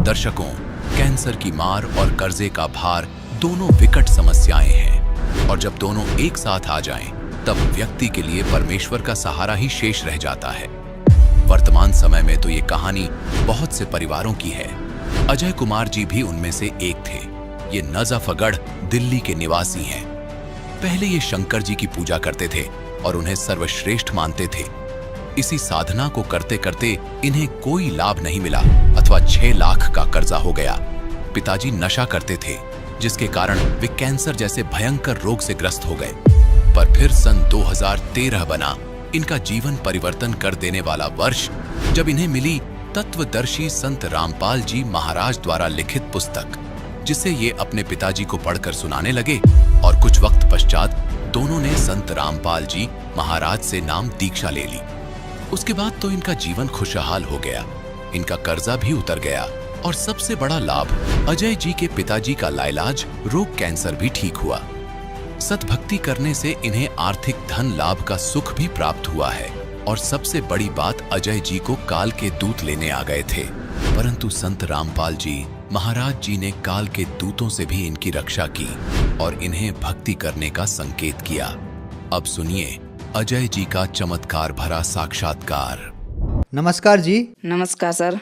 दर्शकों, कैंसर की मार और कर्जे का भार दोनों विकट समस्याएं हैं और जब दोनों एक साथ आ जाएं, तब व्यक्ति के लिए परमेश्वर का सहारा ही शेष रह जाता है। वर्तमान समय में तो ये कहानी बहुत से परिवारों की है। अजय कुमार जी भी उनमें से एक थे। ये नजफगढ़ दिल्ली के निवासी हैं। पहले ये शंकर जी की पूजा करते थे और उन्हें सर्वश्रेष्ठ मानते थे। इसी साधना को करते करते इन्हें कोई लाभ नहीं मिला अथवा 6 लाख का कर्जा हो गया। पिताजी नशा करते थे, जिसके कारण वे कैंसर जैसे भयंकर रोग से ग्रस्त हो गए। पर फिर सन 2013 बना, इनका जीवन परिवर्तन कर देने वाला वर्ष, जब इन्हें मिली तत्वदर्शी संत रामपाल जी महाराज द्वारा लिखित पुस्तक, जिसे ये अपने पिताजी को पढ़कर सुनाने लगे और कुछ वक्त पश्चात दोनों ने संत रामपाल जी महाराज से नाम दीक्षा ले ली। उसके बाद तो इनका जीवन खुशहाल हो गया, इनका कर्जा भी उतर गया और सबसे बड़ा लाभ, अजय जी के पिताजी का लाइलाज रोग कैंसर भी ठीक हुआ। सतभक्ति करने से इन्हें आर्थिक धन लाभ का सुख भी प्राप्त हुआ है और सबसे बड़ी बात, अजय जी को काल के दूत लेने आ गए थे, परंतु संत रामपाल जी महाराज जी ने काल के दूतों से भी इनकी रक्षा की और इन्हें भक्ति करने का संकेत किया। अब सुनिए अजय जी का चमत्कार भरा साक्षात्कार। नमस्कार जी। नमस्कार सर।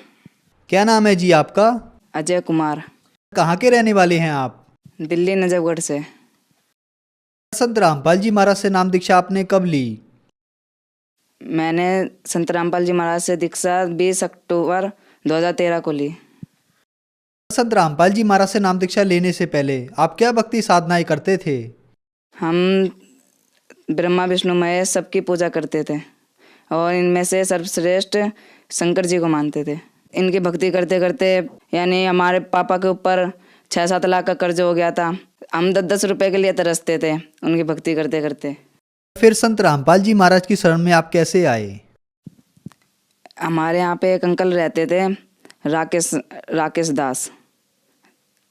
क्या नाम है जी आपका? अजय कुमार। कहाँ के रहने वाले हैं आप? दिल्ली नजफगढ़ से। संत रामपाल जी महाराज से नाम दीक्षा आपने कब ली? मैंने संत रामपाल जी महाराज से दीक्षा 20 अक्टूबर 2013 को ली। संत रामपाल जी महाराज से नाम दीक्षा लेने से पहले आप क्या भक्ति साधनाएं करते थे? हम ब्रह्मा विष्णु महेश सबकी पूजा करते थे और इनमें से सर्वश्रेष्ठ शंकर जी को मानते थे। इनकी भक्ति करते करते यानी हमारे पापा के ऊपर 6-7 लाख का कर्ज हो गया था। हम 10-10 रुपए के लिए तरसते थे उनकी भक्ति करते करते। फिर संत रामपाल जी महाराज की शरण में आप कैसे आए? हमारे यहाँ पे एक अंकल रहते थे, राकेश दास,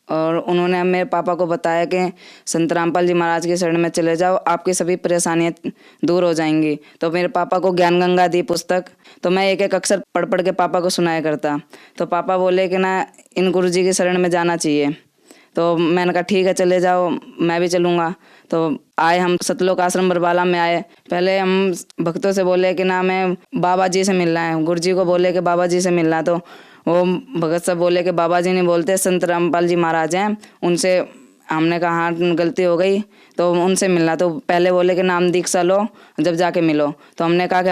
और उन्होंने मेरे पापा को बताया कि संत रामपाल जी महाराज की शरण में चले जाओ, आपकी सभी परेशानियां दूर हो जाएंगी। तो मेरे पापा को ज्ञान गंगा दी पुस्तक, तो मैं एक एक अक्षर पढ़ पढ़ के पापा को सुनाया करता। तो पापा बोले कि ना, इन गुरु जी की शरण में जाना चाहिए। तो मैंने कहा ठीक है चले जाओ, मैं भी चलूँगा। तो आए हम सतलोक आश्रम बरबाला में आए। पहले हम भक्तों से बोले कि ना मैं बाबा जी से मिलना है, गुरु जी को बोले कि बाबा जी से मिलना है। तो वो भगत साहब बोले कि बाबा जी नहीं बोलते, संत रामपाल जी महाराज हैं, उनसे। हमने कहा हाँ गलती हो गई, तो उनसे मिलना। तो पहले बोले कि नाम दीक्षा लो, जब जाके मिलो। तो हमने कहा कि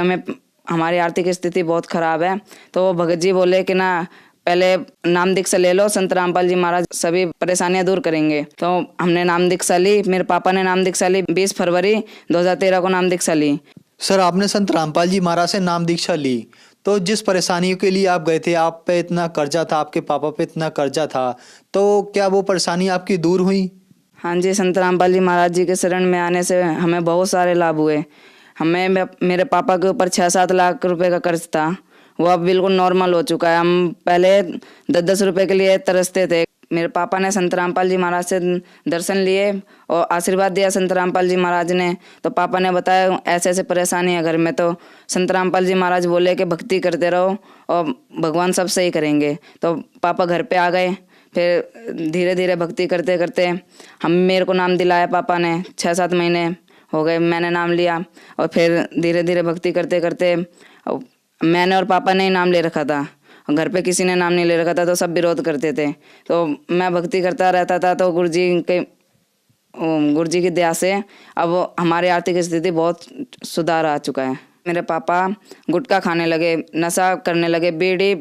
हमारी आर्थिक स्थिति बहुत ख़राब है। तो वो भगत जी बोले कि ना पहले नाम दीक्षा ले लो, संत रामपाल जी महाराज सभी परेशानियां दूर करेंगे। तो हमने नाम दीक्षा ली, मेरे पापा ने नाम दीक्षा ली 20 फरवरी 2013 को नाम दीक्षा ली। सर, आपने संत रामपाल जी महाराज से नाम दीक्षा ली, तो जिस परेशानियों के लिए आप गए थे, आप पे इतना कर्जा था, आपके पापा पे इतना कर्जा था, तो क्या वो परेशानी आपकी दूर हुई? हाँ जी, संत रामपाल जी महाराज जी के शरण में आने से हमें बहुत सारे लाभ हुए। मेरे पापा के ऊपर 6-7 लाख रुपए का कर्ज था, वो अब बिल्कुल नॉर्मल हो चुका है। हम पहले 10-10 रुपए के लिए तरसते थे। मेरे पापा ने संत रामपाल जी महाराज से दर्शन लिए और आशीर्वाद दिया संत रामपाल जी महाराज ने। तो पापा ने बताया ऐसे ऐसे परेशानी है घर में। तो संत रामपाल जी महाराज बोले कि भक्ति करते रहो और भगवान सब सही करेंगे। तो पापा घर पे आ गए। फिर धीरे धीरे भक्ति करते करते मेरे को नाम दिलाया पापा ने। 6-7 महीने हो गए मैंने नाम लिया, और फिर धीरे धीरे भक्ति करते करते मैंने और पापा ने ही नाम ले रखा था, घर पे किसी ने नाम नहीं ले रखा था, तो सब विरोध करते थे। तो मैं भक्ति करता रहता था। तो गुरु जी की दया से अब हमारी आर्थिक स्थिति बहुत सुधार आ चुका है। मेरे पापा गुटखा खाने लगे, नशा करने लगे, बीड़ी,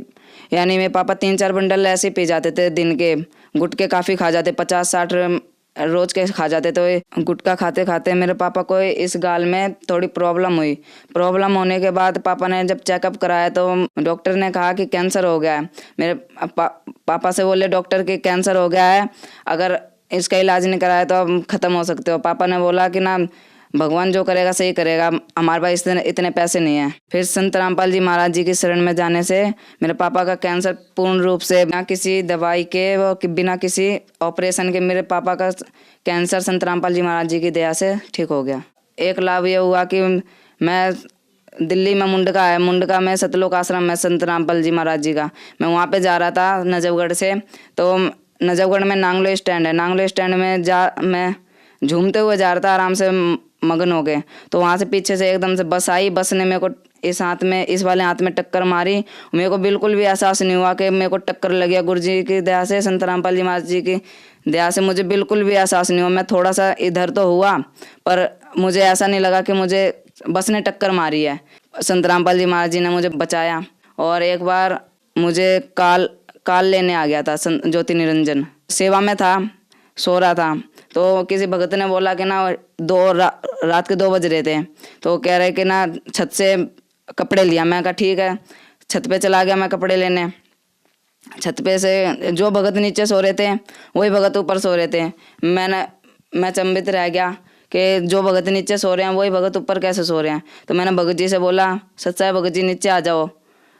यानी मेरे पापा 3-4 बंडल ऐसे पी जाते थे दिन के। गुटखे काफ़ी खा जाते, 50-60 रोज के खा जाते। तो गुटखा खाते खाते मेरे पापा को इस गाल में थोड़ी प्रॉब्लम हुई। प्रॉब्लम होने के बाद पापा ने जब चेकअप कराया तो डॉक्टर ने कहा कि कैंसर हो गया है। मेरे पापा से बोले डॉक्टर कि कैंसर हो गया है, अगर इसका इलाज नहीं कराया तो आप ख़त्म हो सकते हो। पापा ने बोला कि ना भगवान जो करेगा सही करेगा, हमारे पास इतने पैसे नहीं है। फिर संत रामपाल जी महाराज जी की शरण में जाने से मेरे पापा का कैंसर पूर्ण रूप से बिना किसी दवाई के व बिना किसी ऑपरेशन के मेरे पापा का कैंसर संत रामपाल जी महाराज जी की दया से ठीक हो गया। एक लाभ ये हुआ कि मैं दिल्ली में मुंडका है, मुंडका में सतलोक आश्रम है संत रामपाल जी महाराज जी का। मैं वहाँ पे जा रहा था नजफगढ़ से, तो नजफगढ़ में नांगलो स्टैंड है, नांगलो स्टैंड में मैं झूमते हुए जा रहा था आराम से मगन हो गए। तो वहाँ से पीछे से एकदम से बस आई, बस ने मेरे को इस वाले हाथ में टक्कर मारी। मेरे को बिल्कुल भी एहसास नहीं हुआ कि मेरे को टक्कर लग गया। गुरु जी की दया से, संत रामपाल जी महाराज जी की दया से मुझे बिल्कुल भी एहसास नहीं हुआ। मैं थोड़ा सा इधर तो हुआ, पर मुझे ऐसा नहीं लगा कि मुझे बस ने टक्कर मारी है। संत रामपाल जी महाराज जी ने मुझे बचाया। और एक बार मुझे काल लेने आ गया था, ज्योति निरंजन सेवा में था, सो रहा था। तो किसी भगत ने बोला कि ना रात के 2 बज रहे थे, तो कह रहे कि ना छत से कपड़े लिया। मैं कहा ठीक है, छत पे चला गया मैं कपड़े लेने। छत पे से जो भगत नीचे सो रहे थे वही भगत ऊपर सो रहे थे। मैं चंबित रह गया कि जो भगत नीचे सो रहे हैं वही भगत ऊपर कैसे सो रहे हैं। तो मैंने भगत जी से बोला, सच्चा भगत जी नीचे आ जाओ।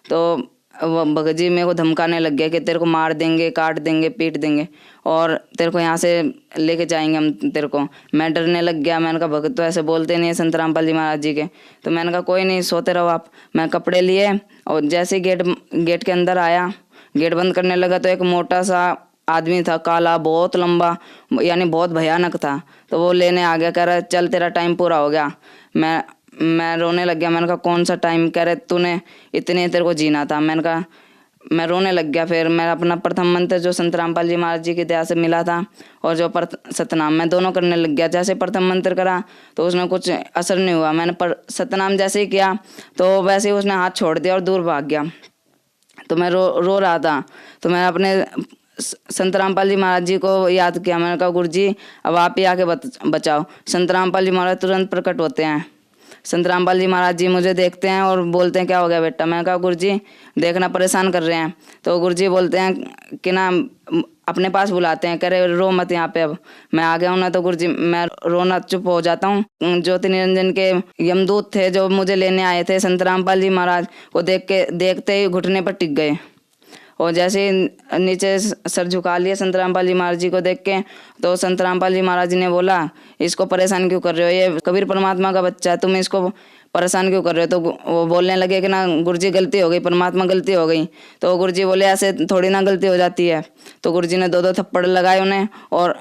तो वो भगत जी मेरे को धमकाने लग गए कि तेरे को मार देंगे, काट देंगे, पीट देंगे और तेरे को यहाँ से लेके जाएंगे हम तेरे को। मैं डरने लग गया। मैंने कहा भगत तो ऐसे बोलते नहीं है संत रामपाल जी महाराज जी के। तो मैंने कहा कोई नहीं, सोते रहो आप। मैं कपड़े लिए और जैसे ही गेट के अंदर आया, गेट बंद करने लगा, तो एक मोटा सा आदमी था, काला, बहुत लंबा, यानी बहुत भयानक था। तो वो लेने आ गया, कह रहा चल तेरा टाइम पूरा हो गया। मैं रोने लग गया। मैंने कहा कौन सा टाइम? कह रहे तूने इतने तेरे को जीना था। मैंने कहा, मैं रोने लग गया। फिर मैं अपना प्रथम मंत्र जो संत रामपाल जी महाराज जी की दया से मिला था और जो सतनाम, मैं दोनों करने लग गया। जैसे प्रथम मंत्र करा तो उसमें कुछ असर नहीं हुआ। मैंने सतनाम जैसे ही किया तो वैसे ही उसने हाथ छोड़ दिया और दूर भाग गया। तो मैं रो रहा था। तो मैं अपने संत रामपाल जी महाराज जी को याद किया। मैंने कहा गुरु जी अब आप ही आके बचाओ। संत रामपाल जी महाराज तुरंत प्रकट होते हैं। संत रामपाल जी महाराज जी मुझे देखते हैं और बोलते हैं क्या हो गया बेटा? मैं कहा गुरु जी देखना परेशान कर रहे हैं। तो गुरु जी बोलते हैं कि ना अपने पास बुलाते हैं, कह रहे रो मत यहाँ पे। अब मैं आ गया हूँ ना, तो गुरु जी मैं रोना चुप हो जाता हूँ। ज्योति निरंजन के यमदूत थे जो मुझे लेने आए थे, संत रामपाल जी महाराज को देखते ही घुटने पर टिक गए और जैसे ही नीचे सर झुका लिए संत रामपाल जी महाराज जी को देख के, तो संत रामपाल जी महाराज जी ने बोला इसको परेशान क्यों कर रहे हो? ये कबीर परमात्मा का बच्चा है, तुम इसको परेशान क्यों कर रहे हो? तो वो बोलने लगे कि ना गुरुजी गलती हो गई, परमात्मा गलती हो गई। तो गुरुजी बोले ऐसे थोड़ी ना गलती हो जाती है। तो गुरुजी ने 2-2 थप्पड़ लगाए उन्हें और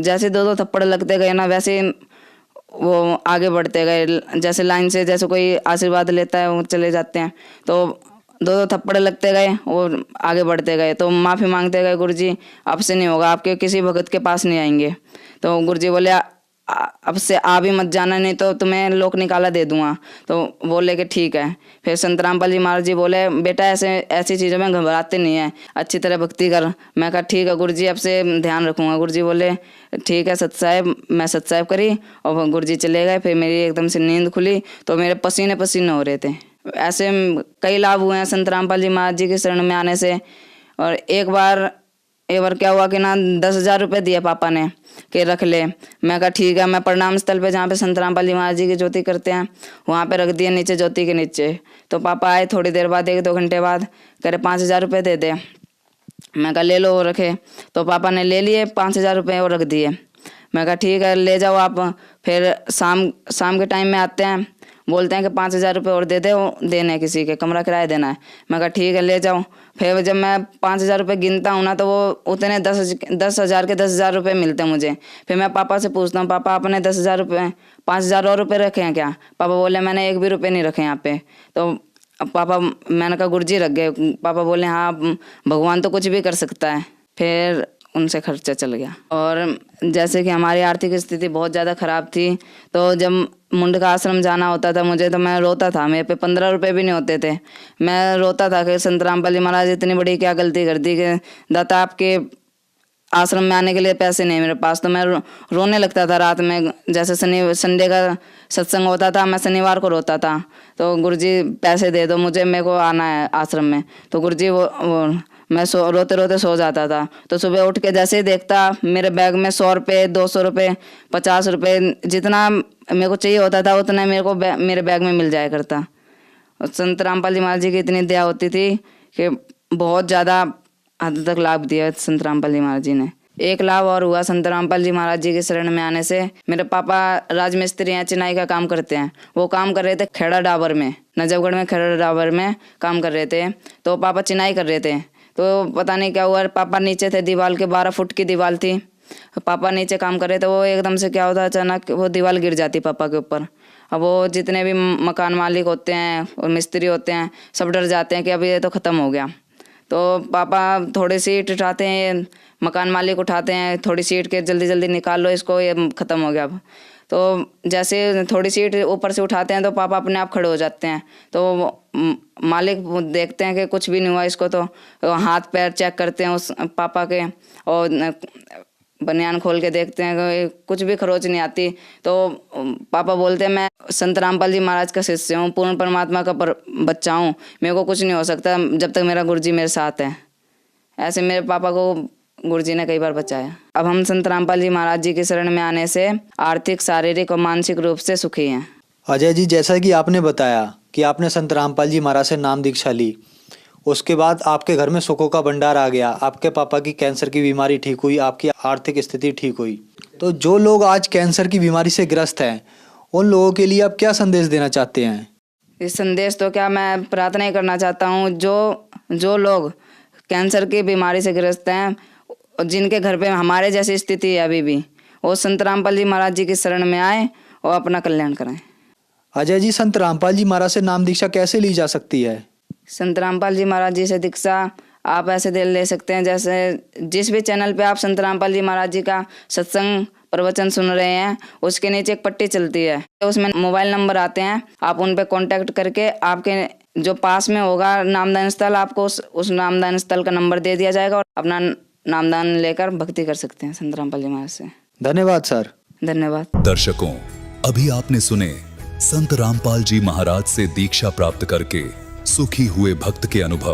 जैसे 2-2 थप्पड़ लगते गए ना, वैसे वो आगे बढ़ते गए। जैसे लाइन से जैसे कोई आशीर्वाद लेता है वो चले जाते हैं। तो 2-2 थप्पड़ लगते गए और आगे बढ़ते गए। तो माफ़ी मांगते गए, गुरुजी अब से नहीं होगा, आपके किसी भगत के पास नहीं आएंगे। तो गुरुजी बोले अब से आ भी मत जाना, नहीं तो तुम्हें लोक निकाला दे दूंगा। तो बोले कि ठीक है। फिर संत रामपाल जी महाराज जी बोले बेटा ऐसी चीज़ों में घबराते नहीं है, अच्छी तरह भक्ति कर। मैं कहा ठीक है गुरुजी, अब से ध्यान रखूंगा। गुरुजी बोले ठीक है सत साहिब। मैं सत साहिब करी और गुरुजी चले गए। फिर मेरी एकदम से नींद खुली तो मेरे पसीने पसीने हो रहे थे। ऐसे कई लाभ हुए हैं संत रामपाल जी महाराज जी के शरण में आने से। और एक बार क्या हुआ कि ना 10,000 रुपये दिए पापा ने कि रख ले। मैं कहा ठीक है। मैं प्रणाम स्थल पे जहाँ पे संत रामपाल जी महाराज जी की ज्योति करते हैं वहाँ पे रख दिए, नीचे ज्योति के नीचे। तो पापा आए थोड़ी देर बाद, 1-2 घंटे बाद, कह रहे 5,000 रुपये दे दे। मैं कहा ले लो, वो रखे। तो पापा ने ले लिए 5,000 रुपये और रख दिए। मैं कहा ठीक है ले जाओ आप। फिर शाम के टाइम में आते हैं, बोलते हैं कि 5,000 रुपये और दे दे, देने किसी के कमरा किराया देना है। मैं कहा ठीक है ले जाओ। फिर जब मैं 5,000 रुपये गिनता हूँ ना, तो वो उतने 10,000 के 10,000 रुपये मिलते हैं मुझे। फिर मैं पापा से पूछता हूँ पापा आपने 10,000 रुपये 5,000 और रुपये रखे हैं क्या? पापा बोले मैंने 1 भी रुपये नहीं रखे यहाँ पे। तो पापा, मैंने कहा गुरुजी रख गए। पापा बोले हाँ भगवान तो कुछ भी कर सकता है। फिर उनसे खर्चा चल गया। और जैसे कि हमारी आर्थिक स्थिति बहुत ज़्यादा ख़राब थी, तो जब मुंडका आश्रम जाना होता था मुझे, तो मैं रोता था। मेरे पे 15 रुपये भी नहीं होते थे। मैं रोता था कि संत रामपाल जी महाराज इतनी बड़ी क्या गलती कर दी कि दाता आपके आश्रम में आने के लिए पैसे नहीं मेरे पास। तो मैं रोने लगता था रात में। जैसे संडे का सत्संग होता था, मैं शनिवार को रोता था। तो गुरुजी पैसे दे दो मुझे, मेरे को आना है आश्रम में। तो गुरुजी मैं रोते रोते सो जाता था। तो सुबह उठ के जैसे ही देखता मेरे बैग में 100 रुपये, 200 रुपये, 50 रुपये, जितना मेरे को चाहिए होता था उतना मेरे को मेरे बैग में मिल जाया करता। और संत रामपाल जी महाराज जी की इतनी दया होती थी कि बहुत ज़्यादा हद तक लाभ दिया संत रामपाल जी महाराज जी ने। एक लाभ और हुआ संत रामपाल जी महाराज जी के शरण में आने से। मेरे पापा राजमिस्त्री हैं, चिनाई का काम करते हैं। वो काम कर रहे थे खेड़ा डाबर में, नजफगढ़ में खेड़ा डाबर में काम कर रहे थे। तो पापा चिनाई कर रहे थे, तो पता नहीं क्या हुआ, पापा नीचे थे, दीवार के 12 फुट की दीवार थी। पापा नीचे काम कर रहे थे, वो एकदम से क्या होता, अचानक वो दीवार गिर जाती पापा के ऊपर। अब वो जितने भी मकान मालिक होते हैं और मिस्त्री होते हैं सब डर जाते हैं कि अब ये तो ख़त्म हो गया। तो पापा थोड़ी सी ईंट उठाते हैं, मकान मालिक उठाते हैं, थोड़ी सी ईंट के जल्दी जल्दी निकाल लो इसको, ये ख़त्म हो गया अब। तो जैसे थोड़ी सी ईंट ऊपर से उठाते हैं तो पापा अपने आप खड़े हो जाते हैं। तो मालिक देखते हैं कि कुछ भी नहीं हुआ इसको, तो हाथ पैर चेक करते हैं उस पापा के, और बनियान खोल के देखते हैं कि कुछ भी खरोच नहीं आती। तो पापा बोलते हैं मैं संत रामपाल जी महाराज का शिष्य हूँ, पूर्ण परमात्मा का बच्चा हूँ, मेरे को कुछ नहीं हो सकता जब तक मेरा गुरुजी मेरे साथ है। ऐसे मेरे पापा को गुरुजी ने कई बार बचाया। अब हम संत रामपाल जी महाराज जी की शरण में आने से आर्थिक, शारीरिक और मानसिक रूप से सुखी हैं। अजय जी, जैसा कि आपने बताया कि आपने संत रामपाल जी महाराज से नाम दीक्षा ली, उसके बाद आपके घर में सुखों का भंडार आ गया, आपके पापा की कैंसर की बीमारी ठीक हुई, आपकी आर्थिक स्थिति ठीक हुई। तो जो लोग आज कैंसर की बीमारी से ग्रस्त हैं, उन लोगों के लिए आप क्या संदेश देना चाहते हैं? इस संदेश तो क्या, मैं प्रार्थना ही करना चाहता हूँ, जो लोग कैंसर की बीमारी से ग्रस्त हैं, जिनके घर पे हमारे जैसी स्थिति है अभी भी, वो संत रामपाल जी महाराज जी की शरण में आए और अपना कल्याण करें। अजय जी, संत रामपाल जी महाराज से नाम दीक्षा कैसे ली जा सकती है? संत रामपाल जी महाराज जी से दीक्षा आप ऐसे ले सकते हैं, जैसे जिस भी चैनल पे आप संत रामपाल जी महाराज जी का सत्संग प्रवचन सुन रहे हैं, उसके नीचे एक पट्टी चलती है, उसमें मोबाइल नंबर आते हैं, आप उन पे कांटेक्ट करके आपके जो पास में होगा नामदान स्थल, आपको उस नामदान स्थल का नंबर दे दिया जाएगा और अपना नामदान लेकर भक्ति कर सकते हैं संत रामपाल जी महाराज से। धन्यवाद सर। धन्यवाद। दर्शकों, अभी आपने सुने संत रामपाल जी महाराज से दीक्षा प्राप्त करके सुखी हुए भक्त के अनुभव।